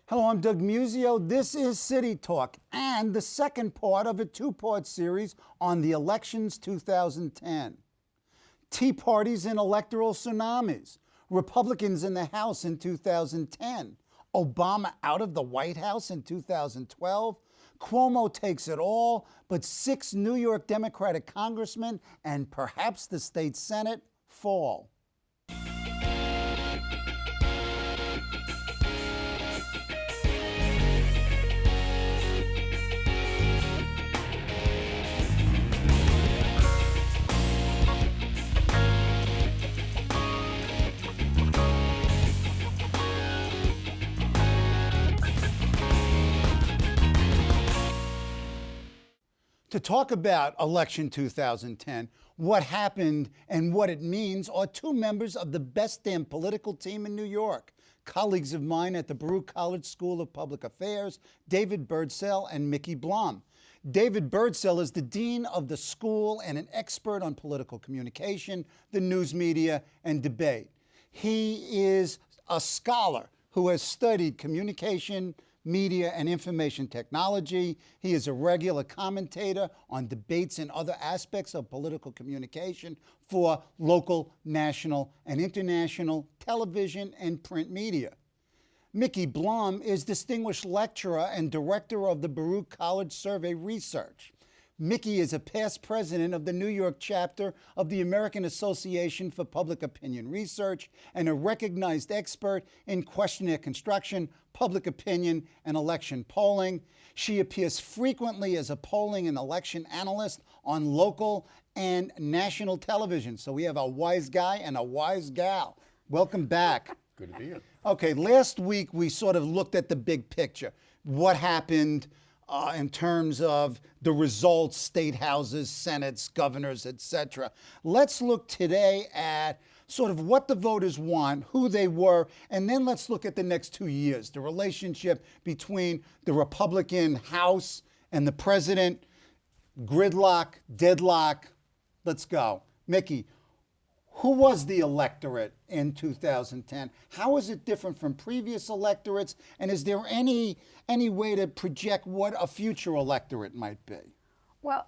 Hello, I'm Doug Muzzio. This is City Talk and the second part of a two-part series on the elections 2010. Tea parties and electoral tsunamis, Republicans in the House in 2010, Obama out of the White House in 2012, Cuomo takes it all, but 6 New York Democratic congressmen and perhaps the state Senate fall. To talk about election 2010, what happened and what it means, are two members of the best damn political team in New York, colleagues of mine at the Baruch College School of Public Affairs, David Birdsell and Micheline Blum. David Birdsell is the dean of the school and an expert on political communication, the news media, and debate. He is a scholar who has studied communication, media, and information technology. He is a regular commentator on debates and other aspects of political communication for local, national, and international television and print media. Micheline Blum is Distinguished Lecturer and Director of the Baruch College Survey Research. Mickey is a past president of the New York chapter of the American Association for Public Opinion Research and a recognized expert in questionnaire construction, public opinion, and election polling. She appears frequently as a polling and election analyst on local and national television. So we have a wise guy and a wise gal. Welcome back. Good to be here. Okay, last week we sort of looked at the big picture. What happened in terms of the results, state houses, senates, governors, etc. Let's look today at sort of what the voters want, who they were, and then let's look at the next 2 years, the relationship between the Republican House and the president, gridlock, deadlock. Let's go. Mickey, who was the electorate in 2010? How is it different from previous electorates? And is there any way to project what a future electorate might be? Well,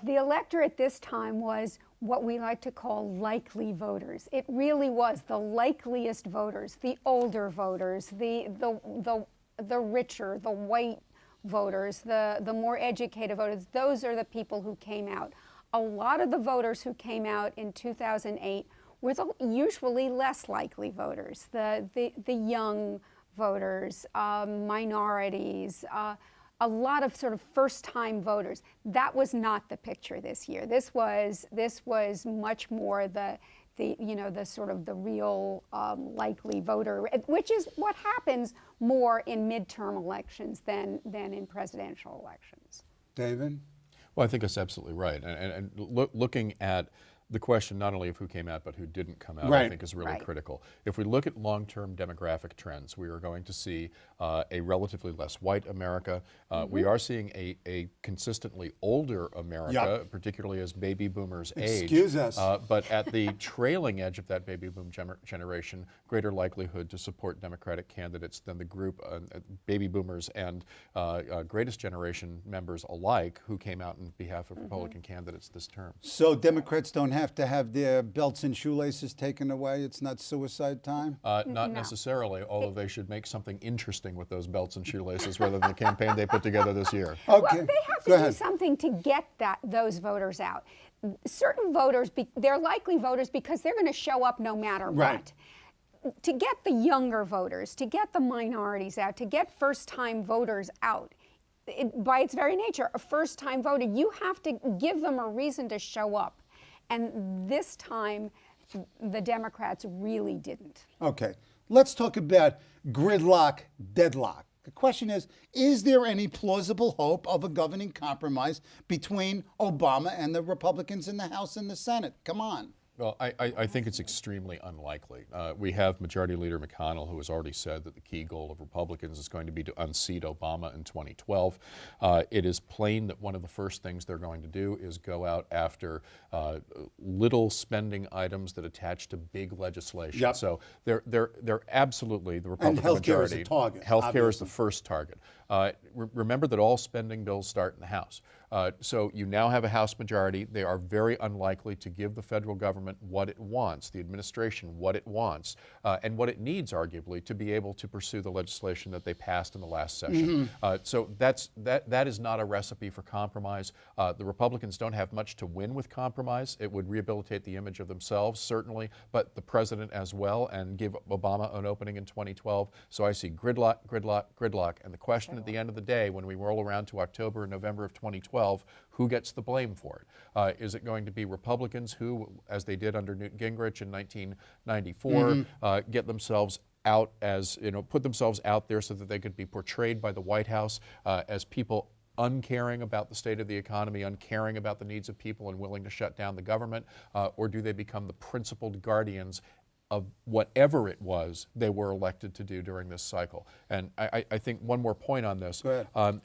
the electorate this time was what we like to call likely voters. It really was the likeliest voters, the older voters, the richer, the white voters, the more educated voters. Those are the people who came out. A lot of the voters who came out in 2008 were usually less likely voters, the young voters, minorities, a lot of sort of first-time voters. That was not the picture this year. This was much more the sort of the real likely voter, which is what happens more in midterm elections than in presidential elections. David? Well, I think that's absolutely right. And looking at the question not only of who came out but who didn't come out, right, I think is really critical. If we look at long-term demographic trends, we are going to see a relatively less white America. We are seeing a consistently older America, particularly as baby boomers age. Excuse us. But at the trailing edge of that baby boom generation, greater likelihood to support Democratic candidates than the group baby boomers and greatest generation members alike who came out on behalf of Republican candidates this term. So Democrats don't have to have their belts and shoelaces taken away? It's not suicide time? Not necessarily, although they should make something interesting with those belts and shoelaces rather than the campaign they put together this year. Okay. Well, they have to do something to get those voters out. Certain voters, they're likely voters because they're going to show up no matter what. To get the younger voters, to get the minorities out, to get first-time voters out, by its very nature, a first-time voter, you have to give them a reason to show up. And this time, the Democrats really didn't. Okay, let's talk about gridlock, deadlock. The question is there any plausible hope of a governing compromise between Obama and the Republicans in the House and the Senate? Come on. Well, I think it's extremely unlikely. We have Majority Leader McConnell, who has already said that the key goal of Republicans is going to be to unseat Obama in 2012. It is plain that one of the first things they're going to do is go out after little spending items that attach to big legislation. Yep. So they're absolutely the Republican healthcare majority. is a target, Healthcare is the obviously. first target. Remember that all spending bills start in the House. So you now have a House majority. They are very unlikely to give the federal government what it wants, the administration what it wants, and what it needs, arguably, to be able to pursue the legislation that they passed in the last session. So that is not a recipe for compromise. The Republicans don't have much to win with compromise. It would rehabilitate the image of themselves, certainly, but the president as well, and give Obama an opening in 2012. So I see gridlock, gridlock, gridlock. And the question at the end of the day, when we roll around to October and November of 2012, who gets the blame for it? Is it going to be Republicans who, as they did under Newt Gingrich in 1994, get themselves out as, put themselves out there so that they could be portrayed by the White House as people uncaring about the state of the economy, uncaring about the needs of people, and willing to shut down the government? Or do they become the principled guardians of whatever it was they were elected to do during this cycle? And I think one more point on this. Go ahead.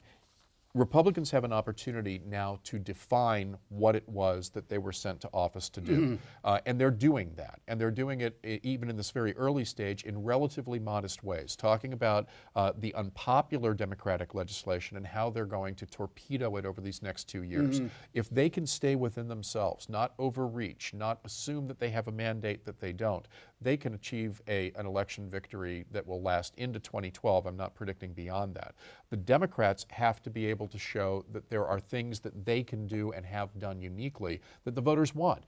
Republicans have an opportunity now to define what it was that they were sent to office to do. And they're doing that. And they're doing it even in this very early stage in relatively modest ways, talking about the unpopular Democratic legislation and how they're going to torpedo it over these next 2 years. If they can stay within themselves, not overreach, not assume that they have a mandate that they don't, they can achieve an election victory that will last into 2012. I'm not predicting beyond that. The Democrats have to be able to show that there are things that they can do and have done uniquely that the voters want.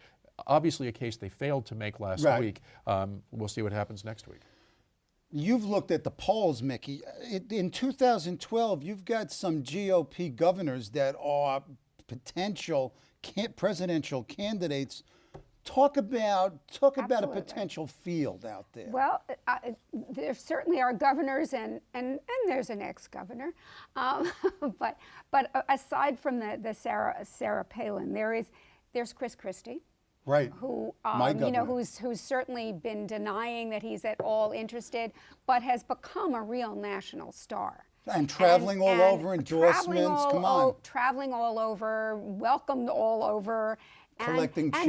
Obviously, a case they failed to make last week. We'll see what happens next week. You've looked at the polls, Mickey. In 2012, you've got some GOP governors that are potential presidential candidates. Talk about a potential field out there. Well, there certainly are governors, and there's an ex-governor, but aside from the Sarah Palin, there's Chris Christie, right? Who My governor. who's certainly been denying that he's at all interested, but has become a real national star. And traveling all over, endorsements. Come on, traveling all over, welcomed all over. Collecting chits.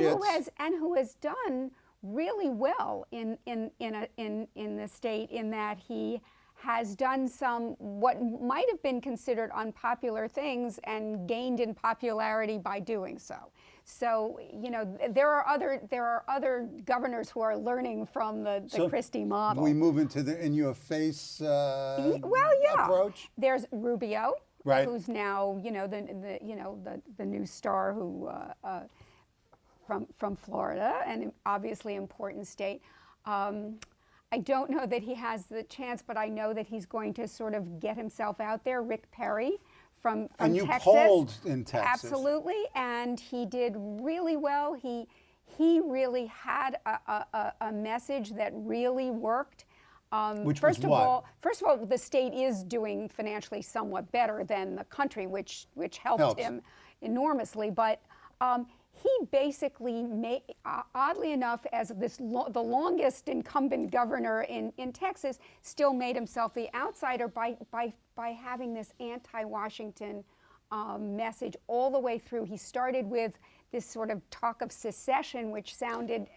Who has done really well in the state, in that he has done some what might have been considered unpopular things and gained in popularity by doing so. So there are other governors who are learning from the Christie model. We move into the in-your-face approach. There's Rubio, right, who's now the new star who. From Florida, and obviously important state. I don't know that he has the chance, but I know that he's going to sort of get himself out there. Rick Perry from Texas. And you polled in Texas. Absolutely, and he did really well. He really had a message that really worked. First of all, the state is doing financially somewhat better than the country, which helped him enormously, but he basically made, oddly enough, as the longest incumbent governor in Texas, still made himself the outsider by having this anti-Washington message all the way through. He started with this sort of talk of secession, which sounded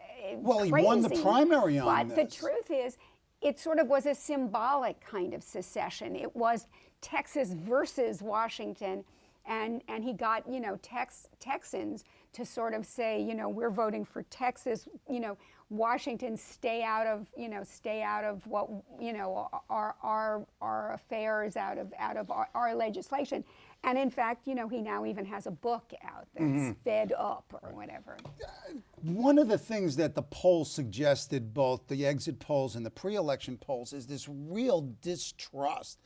crazy. He won the primary on this. But the truth is, it sort of was a symbolic kind of secession. It was Texas versus Washington. And he got, Texans to sort of say, we're voting for Texas, Washington, stay out of what, our affairs, out of our legislation. And in fact, he now even has a book out that's Fed Up or whatever. One of the things that the polls suggested, both the exit polls and the pre-election polls, is this real distrust,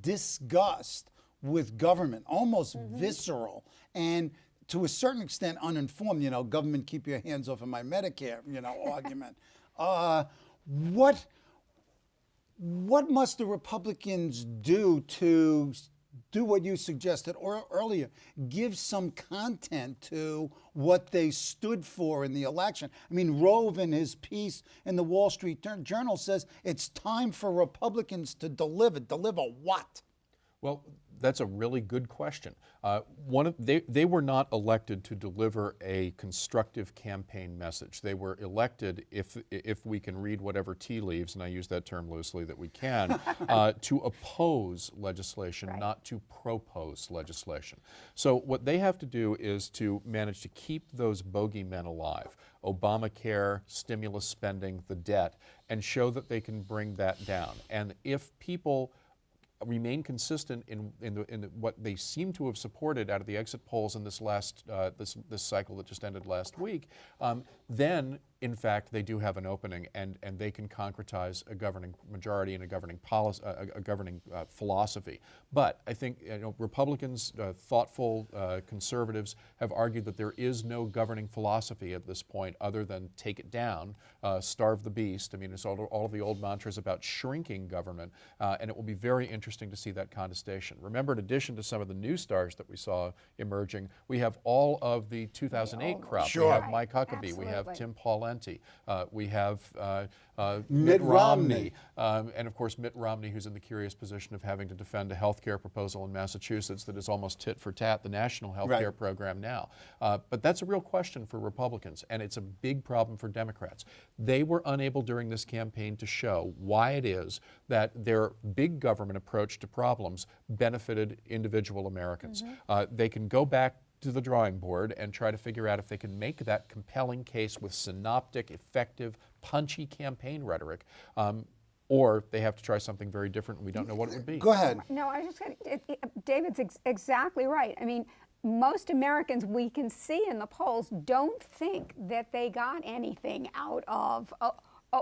disgust with government, almost visceral, and to a certain extent uninformed. Government, keep your hands off of my Medicare, argument. What must the Republicans do to do what you suggested earlier, give some content to what they stood for in the election. I mean, Rove, in his piece in the Wall Street Journal, says it's time for Republicans to deliver. Deliver what? Well, that's a really good question. They were not elected to deliver a constructive campaign message. They were elected, if we can read whatever tea leaves, and I use that term loosely that we can, to oppose legislation, Right. not to propose legislation. So what they have to do is to manage to keep those bogeymen alive, Obamacare, stimulus spending, the debt, and show that they can bring that down. And if people remain consistent in what they seem to have supported out of the exit polls in this this cycle that just ended last week, then in fact they do have an opening, and they can concretize a governing majority and a governing policy, a governing philosophy. But I think Republicans, thoughtful conservatives, have argued that there is no governing philosophy at this point other than take it down, starve the beast. I mean, it's all of the old mantras about shrinking government, and it will be very interesting to see that contestation. Remember, in addition to some of the new stars that we saw emerging, we have all of the 2008 crop. Sure. We have Right. Mike Huckabee, we have Absolutely. Tim Pawlenty, we have Mitt Romney. and of course Mitt Romney, who's in the curious position of having to defend a health care proposal in Massachusetts that is almost tit for tat the national health care Right. program now. But that's a real question for Republicans, and it's a big problem for Democrats. They were unable during this campaign to show why it is that their big government approach to problems benefited individual Americans. They can go back to the drawing board and try to figure out if they can make that compelling case with synoptic, effective, punchy campaign rhetoric, or they have to try something very different, and we don't know what it would be. Go ahead. No, I was just going to, David's exactly right. I mean, most Americans, we can see in the polls, don't think that they got anything out of,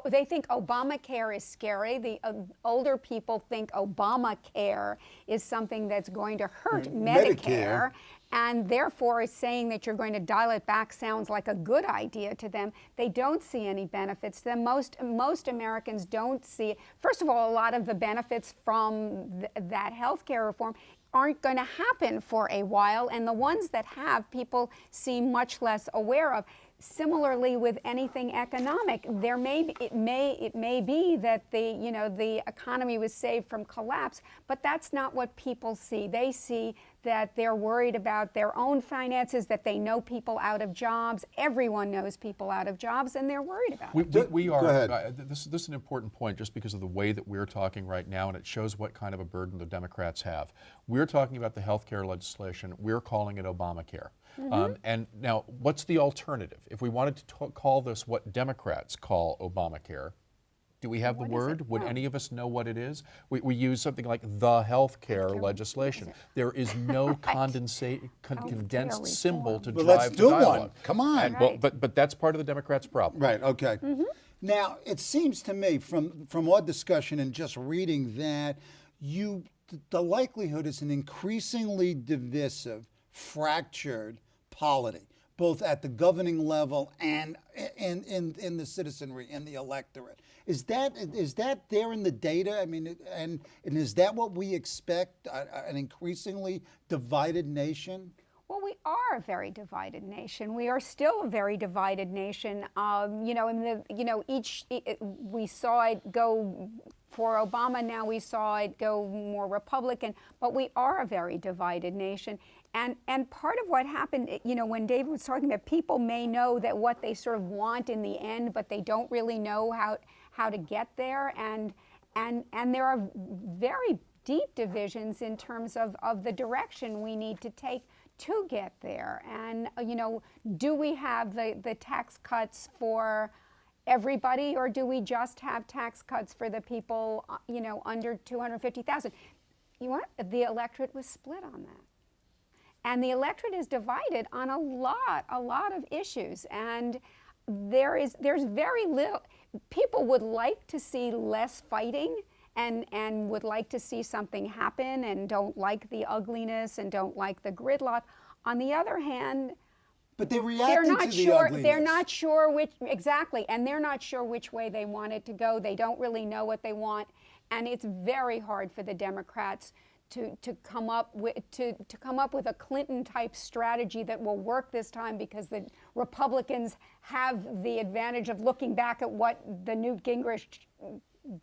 they think Obamacare is scary. The older people think Obamacare is something that's going to hurt Medicare. And therefore, saying that you're going to dial it back sounds like a good idea to them. They don't see any benefits to them. Most Americans don't see, first of all, a lot of the benefits from that health care reform aren't going to happen for a while, and the ones that have, people seem much less aware of. Similarly, with anything economic, it may be that the economy was saved from collapse, but that's not what people see. They see that they're worried about their own finances, that they know people out of jobs. Everyone knows people out of jobs, and they're worried about it. We are. Go ahead. This is an important point, just because of the way that we're talking right now, and it shows what kind of a burden the Democrats have. We're talking about the health care legislation. We're calling it Obamacare. And now, what's the alternative? If we wanted to call this what Democrats call Obamacare, do we have the word? Would any of us know what it is? We use something like the health care legislation. There is no condensed symbol to Well, drive let's the do dialogue. one. Come on. And, well, but that's part of the Democrats' problem. Right, okay. Now, it seems to me from our discussion and just reading that the likelihood is an increasingly divisive, fractured polity, both at the governing level and in the citizenry, in the electorate. Is that there in the data? I mean, and is that what we expect, an increasingly divided nation? Well, we are a very divided nation. We are still a very divided nation. We saw it go for Obama. Now we saw it go more Republican. But we are a very divided nation. And part of what happened, when David was talking about, people may know that what they sort of want in the end, but they don't really know how to get there. And there are very deep divisions in terms of the direction we need to take to get there. And, do we have the tax cuts for everybody, or do we just have tax cuts for the people, under 250,000? The electorate was split on that. And the electorate is divided on a lot of issues. And there's very little, people would like to see less fighting and would like to see something happen and don't like the ugliness and don't like the gridlock. On the other hand, but they're reacting to the ugliness. They're not sure and they're not sure which way they want it to go. They don't really know what they want. And it's very hard for the Democrats to come up with a Clinton-type strategy that will work this time, because the Republicans have the advantage of looking back at what the Newt Gingrich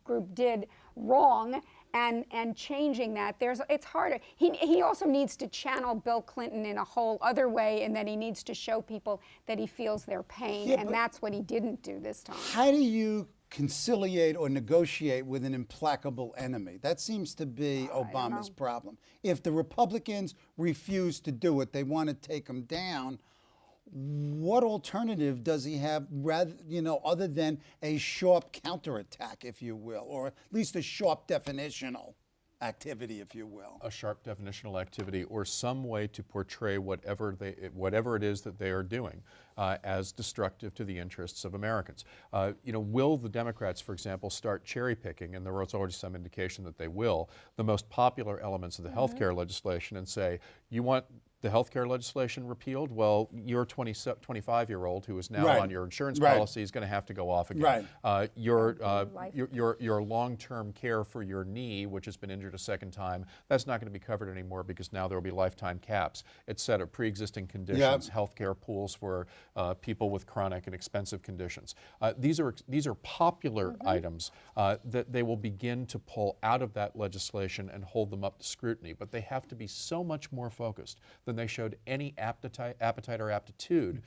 group did wrong and changing that. It's harder. He also needs to channel Bill Clinton in a whole other way, and then he needs to show people that he feels their pain, and that's what he didn't do this time. How do you conciliate or negotiate with an implacable enemy? That seems to be Obama's problem. If the Republicans refuse to do it, they want to take him down. What alternative does he have, rather, other than a sharp counterattack, if you will, or at least a sharp definitional activity, if you will? A sharp definitional activity, or some way to portray whatever it is that they are doing as destructive to the interests of Americans. Will the Democrats, for example, start cherry picking, and there was already some indication that they will, the most popular elements of the health care legislation and say, you want the health care legislation repealed? Well, your 25-year-old who is now on your insurance policy is going to have to go off again. Your long-term care for your knee, which has been injured a second time, that's not going to be covered anymore, because now there will be lifetime caps, et cetera, pre-existing conditions, health care pools for people with chronic and expensive conditions. These are popular items that they will begin to pull out of that legislation and hold them up to scrutiny, but they have to be so much more focused than they showed any appetite or aptitude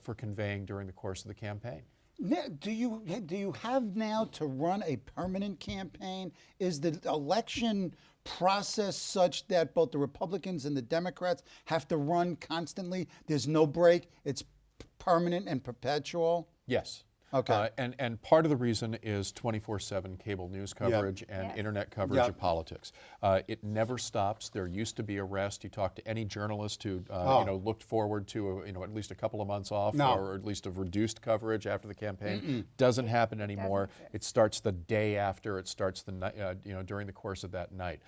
for conveying during the course of the campaign. Now, do you have now to run a permanent campaign? Is the election process such that both the Republicans and the Democrats have to run constantly? There's no break. It's permanent and perpetual? Yes. Okay. And part of the reason is 24/7 cable news coverage and internet coverage of politics. It never stops. There used to be a rest. You talk to any journalist who looked forward to at least a couple of months off, or at least of reduced coverage after the campaign. Doesn't happen anymore. It starts the day after. It starts the night, during the course of that night.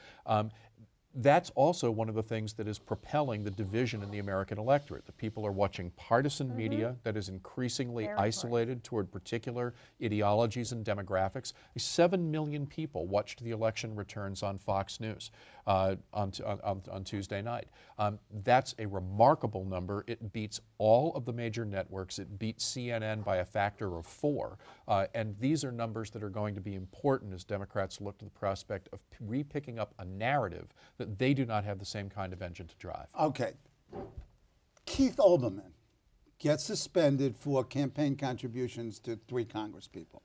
That's also one of the things that is propelling the division in the American electorate. The people are watching partisan media that is increasingly isolated toward particular ideologies and demographics. 7 million people watched the election returns on Fox News on Tuesday night. That's a remarkable number. It beats all of the major networks. It beats CNN by a factor of 4. And these are numbers that are going to be important as Democrats look to the prospect of re-picking up a narrative that they do not have the same kind of engine to drive. Okay. Keith Olbermann gets suspended for campaign contributions to 3 congresspeople.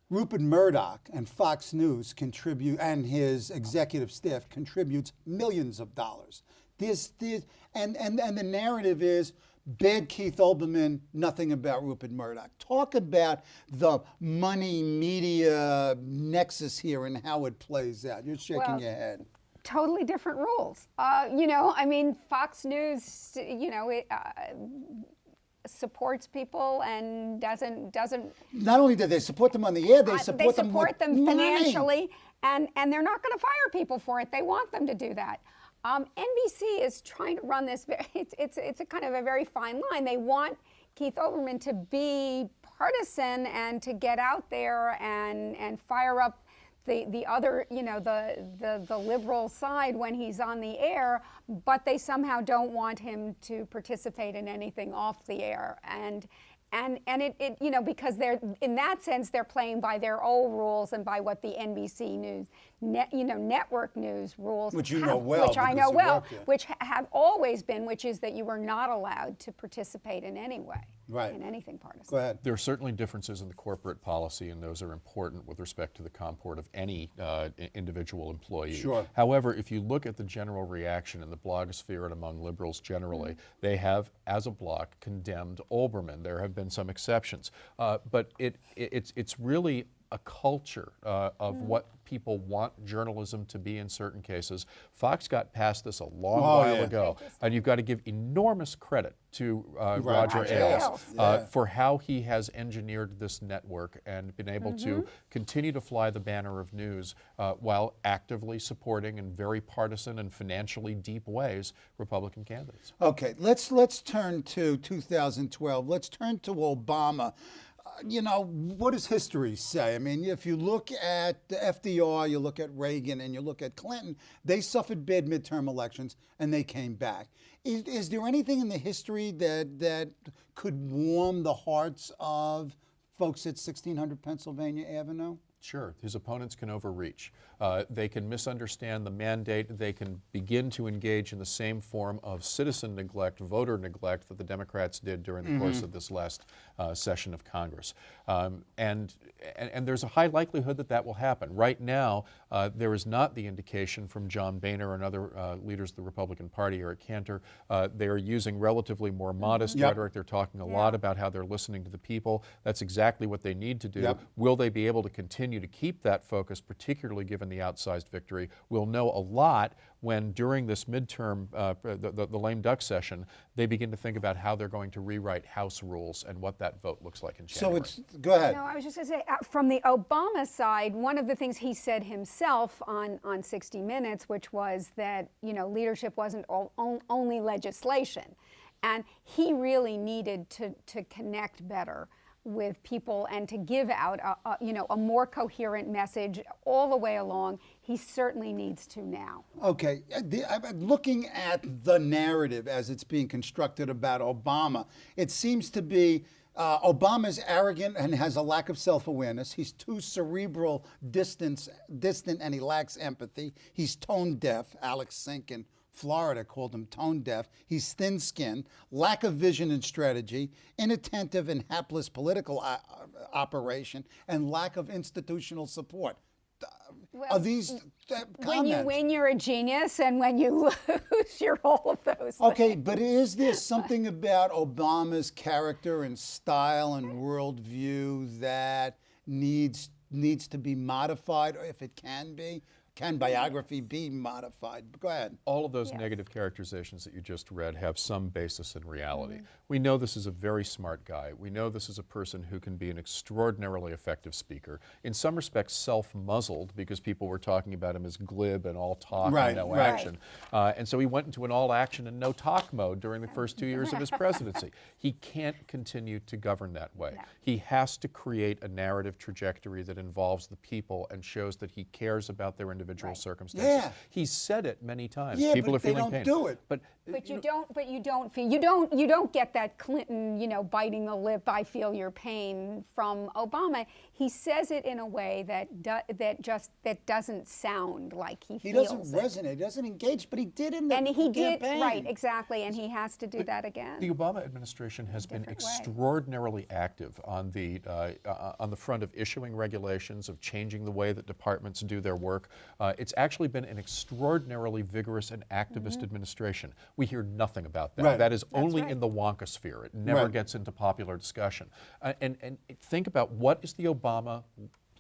Rupert Murdoch and Fox News contribute, and his executive staff contributes millions of dollars. And the narrative is, bad Keith Olbermann, nothing about Rupert Murdoch. Talk about the money media nexus here and how it plays out. You're shaking your head. Totally different rules. Fox News, supports people and doesn't. Not only do they support them on the air, they support them with financially, and they're not going to fire people for it. They want them to do that. NBC is trying to run this. It's a kind of a very fine line. They want Keith Olbermann to be partisan and to get out there and fire up the other, the liberal side when he's on the air, but they somehow don't want him to participate in anything off the air. And it because they're, in that sense, they're playing by their old rules and by what the NBC News, network news rules, which you know well, which I know well, which have always been, which is that you were not allowed to participate in any way, in anything partisan. Go ahead. There are certainly differences in the corporate policy, and those are important with respect to the comport of any individual employee. Sure. However, if you look at the general reaction in the blogosphere and among liberals generally, they have, as a bloc, condemned Olbermann. There have been some exceptions, but it's really a culture of what people want journalism to be in certain cases. Fox got past this a long while ago, and you've got to give enormous credit to Roger Ailes for how he has engineered this network and been able to continue to fly the banner of news while actively supporting in very partisan and financially deep ways Republican candidates. Okay, let's turn to 2012. Let's turn to Obama. you know, what does history say? I mean, if you look at FDR, you look at Reagan, and you look at Clinton, they suffered bad midterm elections and they came back. Is there anything in the history that could warm the hearts of folks at 1600 Pennsylvania Avenue? Sure, his opponents can overreach. They can misunderstand the mandate. They can begin to engage in the same form of citizen neglect, voter neglect that the Democrats did during the course of this last session of Congress. And there's a high likelihood that that will happen. Right now, there is not the indication from John Boehner and other leaders of the Republican Party or at Cantor. They are using relatively more modest rhetoric. They're talking a lot about how they're listening to the people. That's exactly what they need to do. Will they be able to continue to keep that focus, particularly given the outsized victory? We'll know a lot when, during this midterm, the lame duck session, they begin to think about how they're going to rewrite House rules and what that vote looks like in January. So go ahead. No, I was just going to say, from the Obama side, one of the things he said himself on 60 Minutes, which was that, you know, leadership wasn't only legislation. And he really needed to connect better with people and to give out a more coherent message all the way along. He certainly needs to now. Okay, looking at the narrative as it's being constructed about Obama, it seems to be Obama's arrogant and has a lack of self-awareness. He's too cerebral, distant, and he lacks empathy. He's tone deaf. Alex Sink in Florida called him tone deaf. He's thin-skinned, lack of vision and strategy, inattentive and hapless political operation, and lack of institutional support. Are these comments? When you win, you're a genius, and when you lose, you're all of those Okay, things. but is there something about Obama's character and style and worldview that needs to be modified, or if it can be? Can biography be modified? Go ahead. All of those negative characterizations that you just read have some basis in reality. We know this is a very smart guy. We know this is a person who can be an extraordinarily effective speaker. In some respects, self-muzzled, because people were talking about him as glib and all talk and no action. And so he went into an all-action and no-talk mode during the first 2 years of his presidency. He can't continue to govern that way. No. He has to create a narrative trajectory that involves the people and shows that he cares about their individual circumstances. Yeah. He's said it many times. Yeah, People but are feeling they don't pain. do it. But you don't get that Clinton, you know, biting the lip, I feel your pain from Obama. He says it in a way that doesn't sound like he feels doesn't it. resonate, he doesn't engage, but he did in the And he campaign. did, right, exactly, and he has to do that again. The Obama administration has been extraordinarily active on the front of issuing regulations, of changing the way that departments do their work. It's actually been an extraordinarily vigorous and activist administration. We hear nothing about that. Right. That is only in the wonka sphere. It never gets into popular discussion. And think about, what is the Obama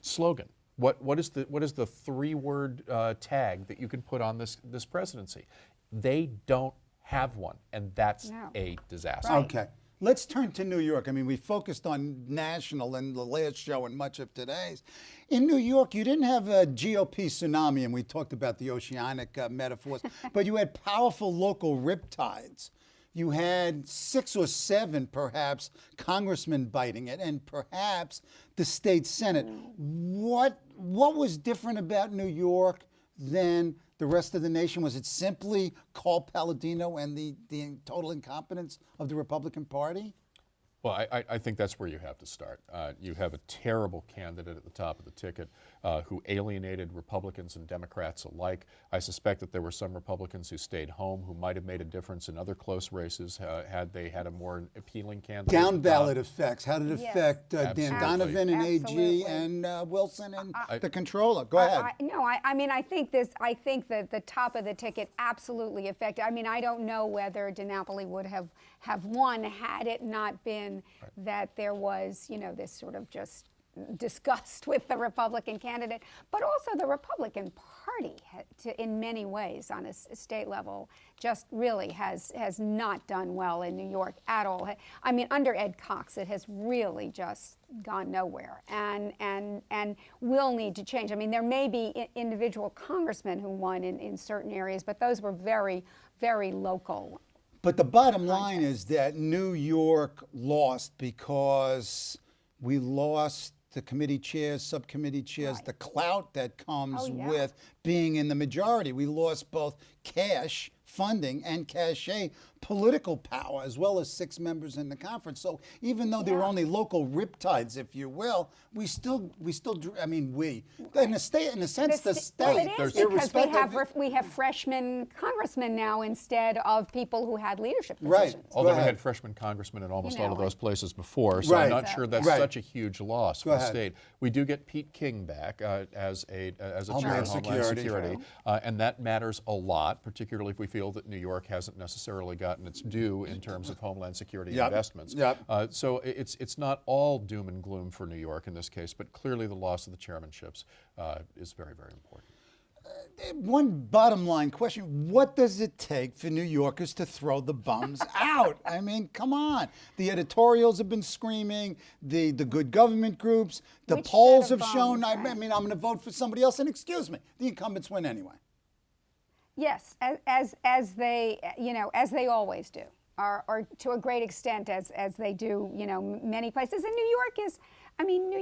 slogan? What is the three-word tag that you can put on this presidency? They don't have one, and that's a disaster. Right. Okay. Let's turn to New York. I mean, we focused on national in the last show and much of today's. In New York, you didn't have a GOP tsunami, and we talked about the oceanic metaphors, but you had powerful local riptides. You had 6 or 7, perhaps, congressmen biting it, and perhaps the state senate. What was different about New York than the rest of the nation? Was it simply Carl Palladino and the total incompetence of the Republican Party? Well, I think that's where you have to start. You have a terrible candidate at the top of the ticket who alienated Republicans and Democrats alike. I suspect that there were some Republicans who stayed home who might have made a difference in other close races had they had a more appealing candidate. Down ballot effects. How did it affect Dan Absolutely. Donovan and AG and Wilson and the controller? Go ahead. I think that the top of the ticket absolutely affected. I mean, I don't know whether DiNapoli would have won had it not been that there was, you know, this sort of just disgust with the Republican candidate, but also the Republican Party in many ways on a state level just really has not done well in New York at all. I mean, under Ed Cox, it has really just gone nowhere and will need to change. I mean, there may be individual congressmen who won in certain areas, but those were very, very local. But the bottom line is that New York lost because We lost the committee chairs, subcommittee chairs, Right. the clout that comes Oh, yeah. with being in the majority. We lost both cash funding and cachet political power, as well as 6 members in the conference. So even though there were Yeah. only local riptides, if you will, we still, I mean, in a state, in a sense, the Well, state, it is because irrespective- we have freshman congressmen now instead of people who had leadership Right. positions. Although we ahead. had freshman congressmen in almost You all of know, those places before, so Right. I'm not sure that's Right. such a huge loss for Go the ahead. state. We do get Pete King back as a chair of Homeland Homeland Security. Security, and that matters a lot, particularly if we feel that New York hasn't necessarily gotten its due in terms of Homeland Security Yep. investments. Yep. So it's not all doom and gloom for New York in this case, but clearly the loss of the chairmanships is very, very important. One bottom line question: what does it take for New Yorkers to throw the bums out? I mean, come on. The editorials have been screaming. The good government groups. The Which polls set of have shown. bums, I right? mean, I'm going to vote for somebody else. And excuse me, the incumbents win anyway. Yes, as they as they always do, or to a great extent as they do many places. And New York is, I mean, New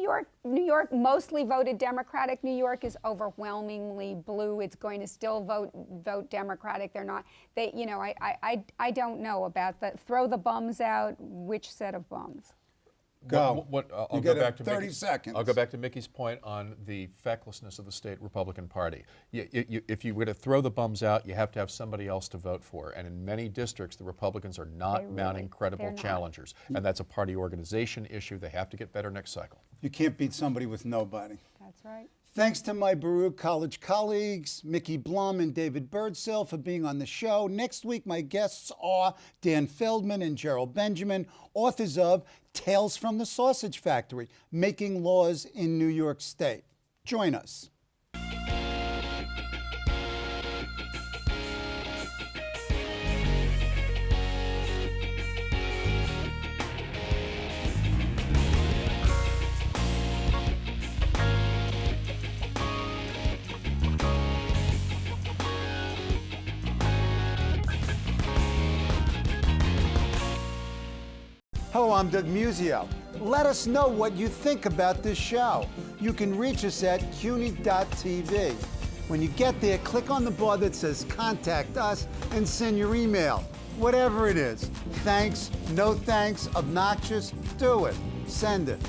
York mostly voted Democratic. New York is overwhelmingly blue. It's going to still vote Democratic. They're not. I don't know about the throw the bums out. Which set of bums? Go. I'll You go get back to 30 Mickey- seconds. I'll go back to Mickey's point on the fecklessness of the state Republican Party. If you were to throw the bums out, you have to have somebody else to vote for. And in many districts, the Republicans are not mounting credible they're not. challengers. And that's a party organization issue. They have to get better next cycle. You can't beat somebody with nobody. That's right. Thanks to my Baruch College colleagues, Mickey Blum and David Birdsell, for being on the show. Next week, my guests are Dan Feldman and Gerald Benjamin, authors of Tales from the Sausage Factory, Making Laws in New York State. Join us. Hello, I'm Doug Muzzio. Let us know what you think about this show. You can reach us at CUNY.TV. When you get there, click on the bar that says Contact Us and send your email. Whatever it is. Thanks, no thanks, obnoxious, do it. Send it.